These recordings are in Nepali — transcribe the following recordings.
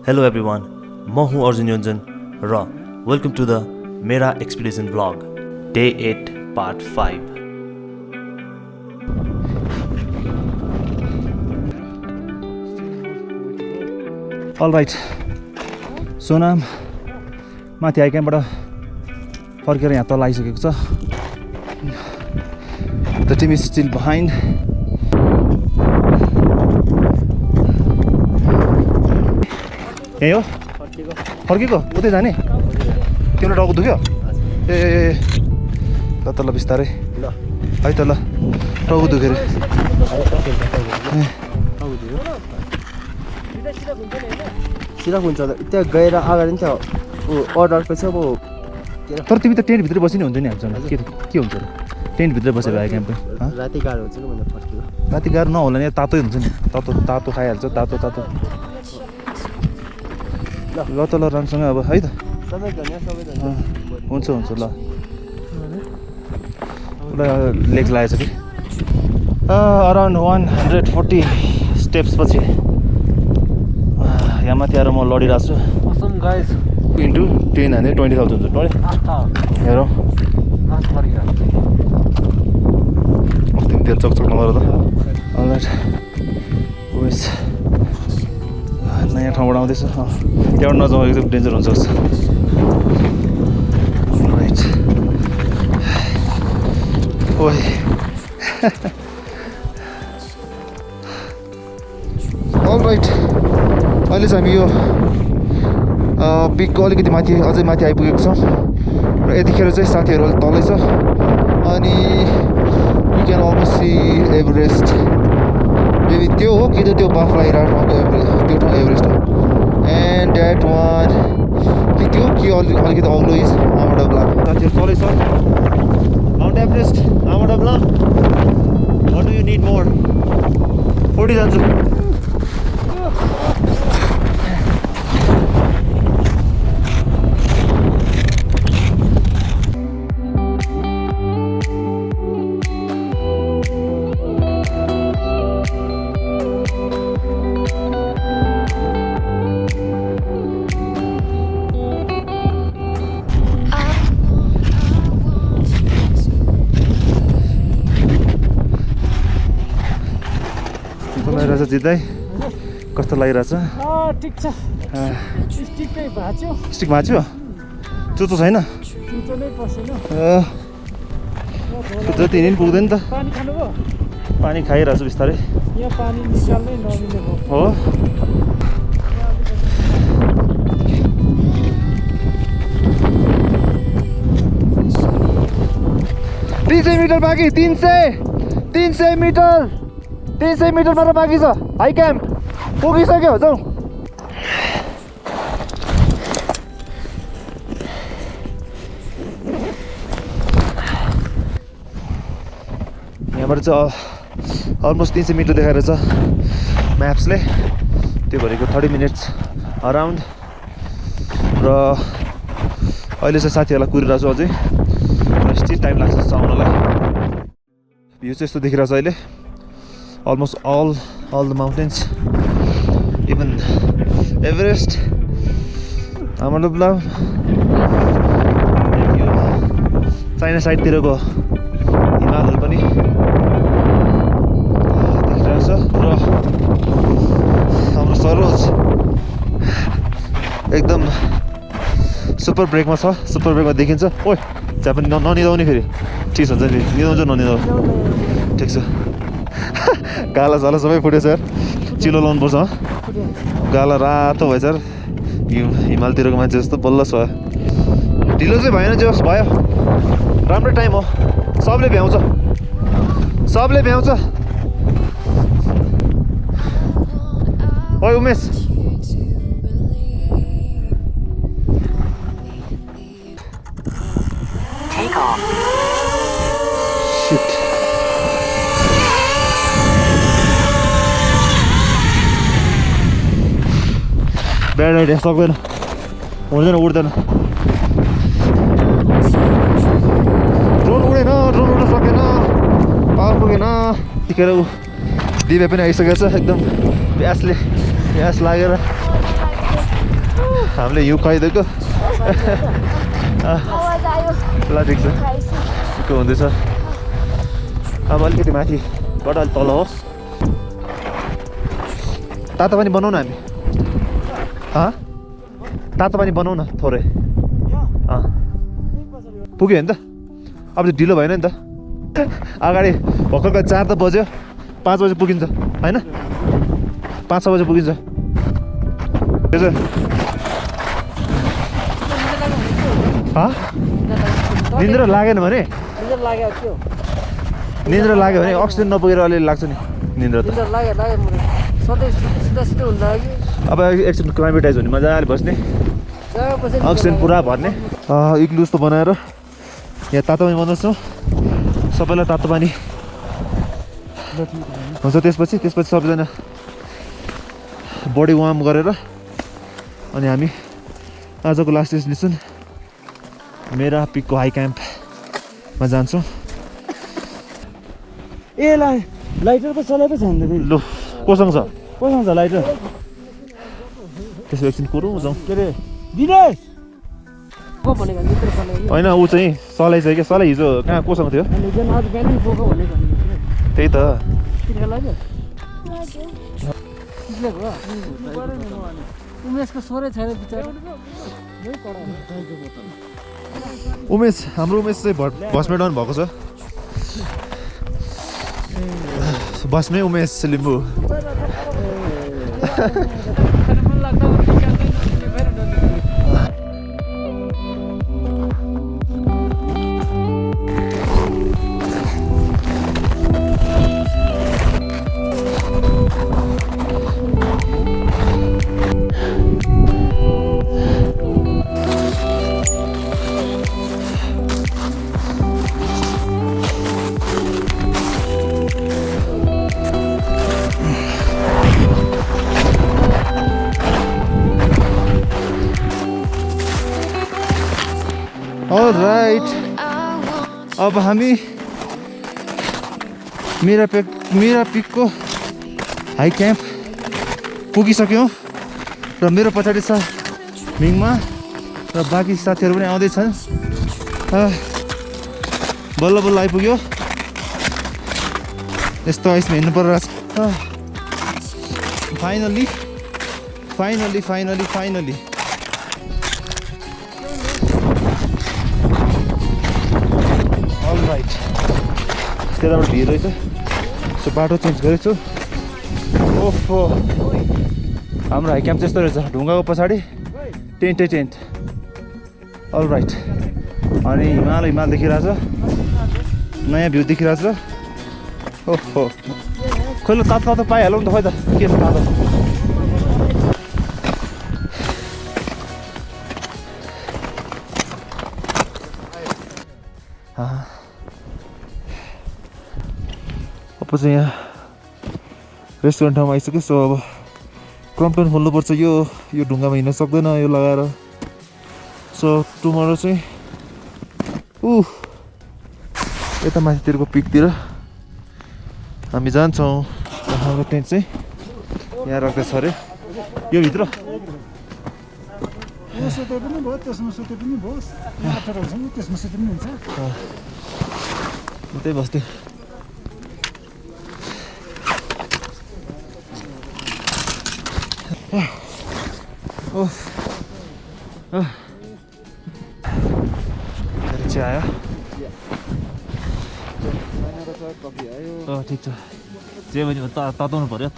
Hello everyone, म हुँ Arjun Yonjan र welcome to the Mera expedition vlog, day 8 part 5. Alright, Sonam माथि आइक्याम्पबाट फर्केर यहाँ तल आइसकेको छ. The team is still behind. यही हो फर्केको उतै जाने तिम्रो टाउको दुख्यो ए ल त ल बिस्तारै ल है त ल टाउको दुखेर सिधा हुन्छ त्यहाँ गएर अगाडि नि त्यहाँ अर्डरको छ अब तर तिमी त टेन्टभित्रै बसी नै हुन्छ नि हाल्छ के हुन्छ र टेन्टभित्रै बसेर आयो क्याम्पै राति गाह्रो हुन्छ कि भनेर फर्केको राति गाह्रो नहोला नि तातै हुन्छ नि तातो खाइहाल्छ तातो ल त ल राम्रोसँग अब है त हुन्छ ल लेग लागेछ कि अराउन्ड 140 स्टेप्स पछि यहाँ माथि आएर म लडिरहेको छु. इन्टु 10 हाने 20,000 हुन्छ 20 हेरौँ तिमी तेल चकचक नगर त. अलराइट उमेश नयाँ ठाउँबाट आउँदैछ त्यहाँबाट नजाउँ एकदम डेन्जर हुनसक्छ. राइट ओइ अलराइट अहिले चाहिँ हामी यो पिकको अलिकति माथि अझै माथि आइपुगेको छौँ र यतिखेर चाहिँ साथीहरू अलिक तलै छ अनि you can almost see Everest. Maybe त्यो हो कि त त्यो बाफ लगाइरहेको ठाउँको त्यो ठाउँ एभरेस्ट हो. एन्ड द्याट वान कि त्यो कि अलिकति अग्लो इज आमाडब्लाम. साथीहरू तलै छ mount Everest Ama Dablam. What do you need more 40 जान्छु. जित्दै कस्तो लागिरहेछ? ठिक छ. स्टिकै भाँच्यो. स्टिक भाँच्यो? चुचो छैन? चुचो नै पसेन. जति हिँड्नु पुग्दैन त. पानी खानुभयो? पानी खाइरहेको छु बिस्तारै. यहाँ पानी निकाल्नै नमिले भयो. हो 300 मिटर बाँकी. 300 मिटर 300 मिटर मात्र बाँकी छ. हाई क्याम्प पुगिसक्यो. जाउँ. यहाँबाट चाहिँ अलमोस्ट 300 मिटर देखाएर छ म्याप्सले. त्यो भनेको 30 मिनट्स अराउन्ड. र अहिले चाहिँ साथीहरूलाई कुरिरहेको छु अझै र स्टिल टाइम लाग्छ आउनलाई. भ्यू चाहिँ यस्तो देखिरहेको छ अहिले. Almost all the mountains, even Everest, Amadablam, China side तिरको हिमालहरू पनि देखिरहेको छ. र हाम्रो सरोज एकदम सुपर ब्रेकमा छ. सुपर ब्रेकमा देखिन्छ. ओइ त्यहाँ पनि ननिदाउने फेरि ठिक हुन्छ नि. निदाउँछ ननिदाउ ठिक छ. गाला साला सबै फुटेछ यार. चिलो लाउनुपर्छ. गाला रातो भएछ यार. हिमालतिरको मान्छे जस्तो बल्ल छ. ढिलो चाहिँ भएन जे होस् भयो. राम्रो टाइम हो. सबले भ्याउँछ. ओइ उमेश शिट. Bad idea. सक्दैन हुँदैन उड्दैन. ड्रोन उड्न सकेन. पावर पुगेन. यतिखेर दिव्या पनि आइसकेको छ. एकदम प्यास लागेर हामीले हिउँ खुवाइदिएको ल ठिक छ के हुँदैछ अब अलिकति माथिबाट अलिक तल हो तातो पानी बनाऊ न हामी तातो पानी बनाऊ न थोरै पुग्यो नि त अब चाहिँ ढिलो भएन नि त अगाडि भर्खरको 4 त बज्यो 5 बजे पुगिन्छ होइन 5-6 बजे पुगिन्छ निन्द्रा लागेन भने निन्द्रा लाग्यो भने अक्सिजन नपुगेर अलिअलि लाग्छ नि निन्द्रा त अब एकछिन क्लाइमेटाइज हुने मजाले बस्ने अक्सिजन पुरा भर्ने इग्लु जस्तो बनाएर यहाँ तातो पानी बनाउँछौँ सबैलाई तातो पानी हुन्छ त्यसपछि सबैजना बडी वार्म गरेर अनि हामी आजको लास्ट डेस्टिनेसन मेरा पिकको हाई क्याम्पमा जान्छौँ ए लाइटर पो चलाइ पो छैन लु कोसँग छ लाइटर त्यसो एकछिन कुरौँ जाउँ के अरे दिनेश होइन ऊ चाहिँ सलाई चाहिँ क्या सलाई हिजो कहाँ कोसँग थियो त्यही त उमेश हाम्रो उमेश चाहिँ बसमै डाउन भएको छ बसमै उमेश लिम्बू Alright, अब हामी मेरा पिकको हाई क्याम्प पुगिसक्यौँ र मेरो पछाडि छ मिङमा र बाँकी साथीहरू पनि आउँदैछन् बल्ल बल्ल आइपुग्यो यस्तो आइसमा हिँड्नु परिरहेछ फाइनली अलराइट त्यताबाट भिड रहेछ सो बाटो चेन्ज गरेछु ओफो हाम्रो हाई क्याम्प त्यस्तो रहेछ ढुङ्गाको पछाडि टेन्ट अलराइट अनि हिमाल देखिरहेछ नयाँ भ्यू देखिरहेछ ओहो खोइ ल तातो पाइहालौँ नि त खोइ त के छ तातो अब चाहिँ यहाँ रेस्टुरेन्ट ठाउँमा आइसक्यो सो अब क्रम्पटन खोल्नुपर्छ यो ढुङ्गामा हिँड्न सक्दैन यो लगाएर सो टुमरो चाहिँ यता माथितिरको पिकतिर हामी जान्छौँ हाम्रो टेन्ट चाहिँ यहाँ राख्दैछ अरे यो भित्र त्यही बस्थ्यो आयो ठिक छ जे भने तातो हुनु पर्यो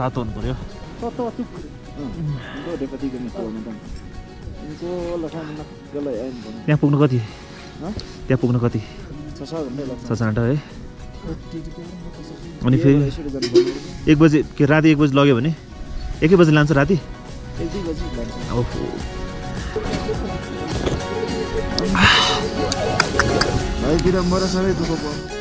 त्यहाँ पुग्नु कति 6 घन्टा है अनि फेरि 1 बजे के राति 1 बजे लग्यो भने 1 बजे लान्छ राति 1-2 बजे लान्छ भाइतिर मरा साह्रै दुःख पर्यो